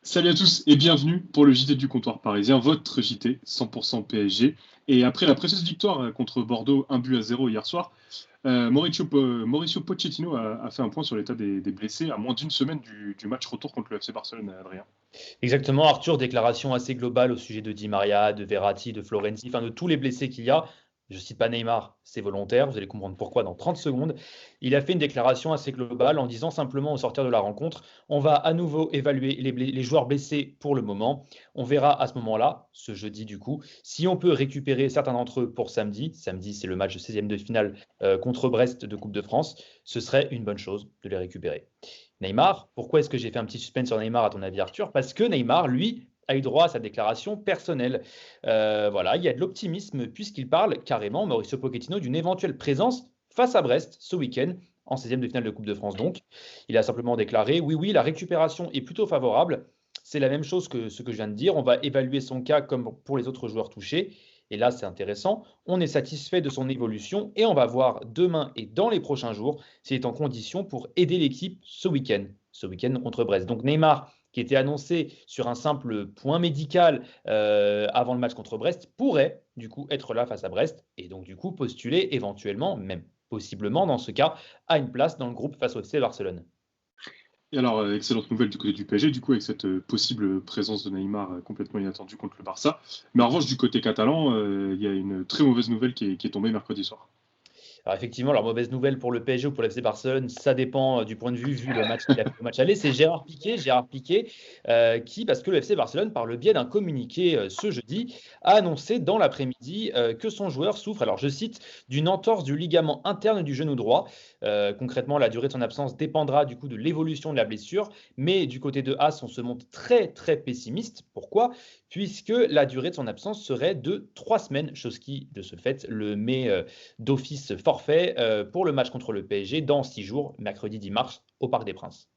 Salut à tous et bienvenue pour le JT du comptoir parisien, votre JT 100% PSG. Et après la précieuse victoire contre Bordeaux, 1-0 hier soir, Mauricio Pochettino a fait un point sur l'état des blessés à moins d'une semaine du match retour contre le FC Barcelone, Adrien. Exactement, Arthur, déclaration assez globale au sujet de Di Maria, de Verratti, de Florenzi, enfin de tous les blessés qu'il y a. Je cite pas Neymar, c'est volontaire, vous allez comprendre pourquoi dans 30 secondes. Il a fait une déclaration assez globale en disant simplement au sortir de la rencontre, on va à nouveau évaluer les joueurs blessés pour le moment. On verra à ce moment-là, ce jeudi du coup, si on peut récupérer certains d'entre eux pour samedi. Samedi, c'est le match de 16e de finale contre Brest de Coupe de France. Ce serait une bonne chose de les récupérer. Neymar, pourquoi est-ce que j'ai fait un petit suspense sur Neymar à ton avis, Arthur? Parce que Neymar, lui, a eu droit à sa déclaration personnelle. Voilà, il y a de l'optimisme puisqu'il parle carrément, Mauricio Pochettino, d'une éventuelle présence face à Brest ce week-end, en 16e de finale de Coupe de France donc. Il a simplement déclaré, oui, oui, la récupération est plutôt favorable. C'est la même chose que ce que je viens de dire. On va évaluer son cas comme pour les autres joueurs touchés. Et là, c'est intéressant. On est satisfait de son évolution et on va voir demain et dans les prochains jours s'il est en condition pour aider l'équipe ce week-end contre Brest. Donc Neymar, qui était annoncé sur un simple point médical avant le match contre Brest, pourrait du coup être là face à Brest et donc du coup postuler éventuellement, même possiblement dans ce cas, à une place dans le groupe face au FC Barcelone. Et alors, excellente nouvelle du côté du PSG, du coup, avec cette possible présence de Neymar complètement inattendue contre le Barça. Mais en revanche, du côté catalan, il y a une très mauvaise nouvelle qui est tombée mercredi soir. Alors effectivement, leur mauvaise nouvelle pour le PSG ou pour l'FC Barcelone, ça dépend du point de vue vu le match qu'il a fait au match aller. C'est Gérard Piqué qui, parce que le FC Barcelone, par le biais d'un communiqué ce jeudi, a annoncé dans l'après-midi que son joueur souffre, alors je cite, d'une entorse du ligament interne du genou droit. Concrètement, la durée de son absence dépendra du coup de l'évolution de la blessure, mais du côté de As, on se montre très très pessimiste. Pourquoi? Puisque la durée de son absence serait de 3 semaines, chose qui, de ce fait, le met d'office forfait pour le match contre le PSG dans 6 jours, mercredi 10 mars, au Parc des Princes.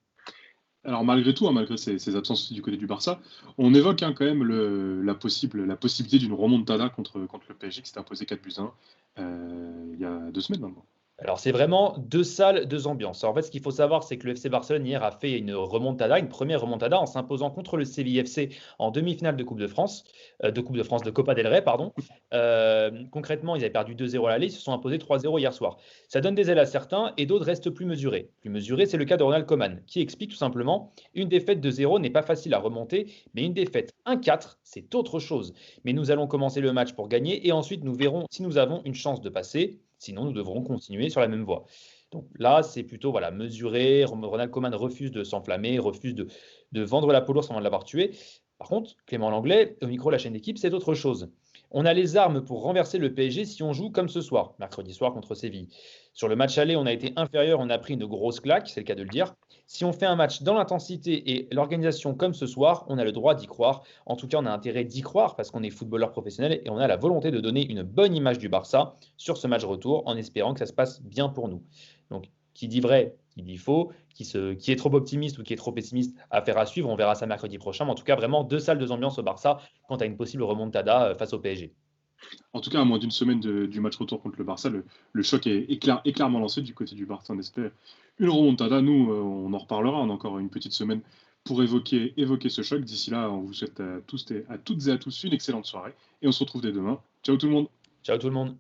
Alors malgré tout, hein, malgré ces absences du côté du Barça, on évoque quand même la possibilité d'une remontada contre le PSG qui s'est imposé 4-1 il y a 2 semaines maintenant. Alors, c'est vraiment deux salles, deux ambiances. En fait, ce qu'il faut savoir, c'est que le FC Barcelone hier a fait une remontada, une première remontada en s'imposant contre le Séville FC en demi-finale de Coupe de France, de Copa del Rey, pardon. Concrètement, ils avaient perdu 2-0 à l'aller, ils se sont imposés 3-0 hier soir. Ça donne des ailes à certains et d'autres restent plus mesurés. Plus mesuré, c'est le cas de Ronald Koeman, qui explique tout simplement une défaite de 0 n'est pas facile à remonter, mais une défaite 1-4, c'est autre chose. Mais nous allons commencer le match pour gagner et ensuite nous verrons si nous avons une chance de passer. Sinon, nous devrons continuer sur la même voie. Donc là, c'est plutôt voilà, mesuré. Ronald Koeman refuse de s'enflammer, refuse de vendre la peau avant de l'avoir tué. Par contre, Clément Langlais, au micro de la chaîne d'équipe, c'est autre chose. On a les armes pour renverser le PSG si on joue comme ce soir, mercredi soir contre Séville. Sur le match aller, on a été inférieur, on a pris une grosse claque, c'est le cas de le dire. Si on fait un match dans l'intensité et l'organisation comme ce soir, on a le droit d'y croire. En tout cas, on a intérêt d'y croire parce qu'on est footballeur professionnel et on a la volonté de donner une bonne image du Barça sur ce match retour en espérant que ça se passe bien pour nous. Donc, qui dit vrai, qui dit faux, qui est trop optimiste ou qui est trop pessimiste, affaire à suivre. On verra ça mercredi prochain. Mais en tout cas, vraiment deux salles, deux ambiances au Barça quant à une possible remontada face au PSG. En tout cas, à moins d'une semaine du match retour contre le Barça, le choc est clairement lancé du côté du Barça. On espère une remontada. Nous, on en reparlera. On a encore une petite semaine pour évoquer ce choc. D'ici là, on vous souhaite à tous à toutes et à tous une excellente soirée. Et on se retrouve dès demain. Ciao tout le monde. Ciao tout le monde.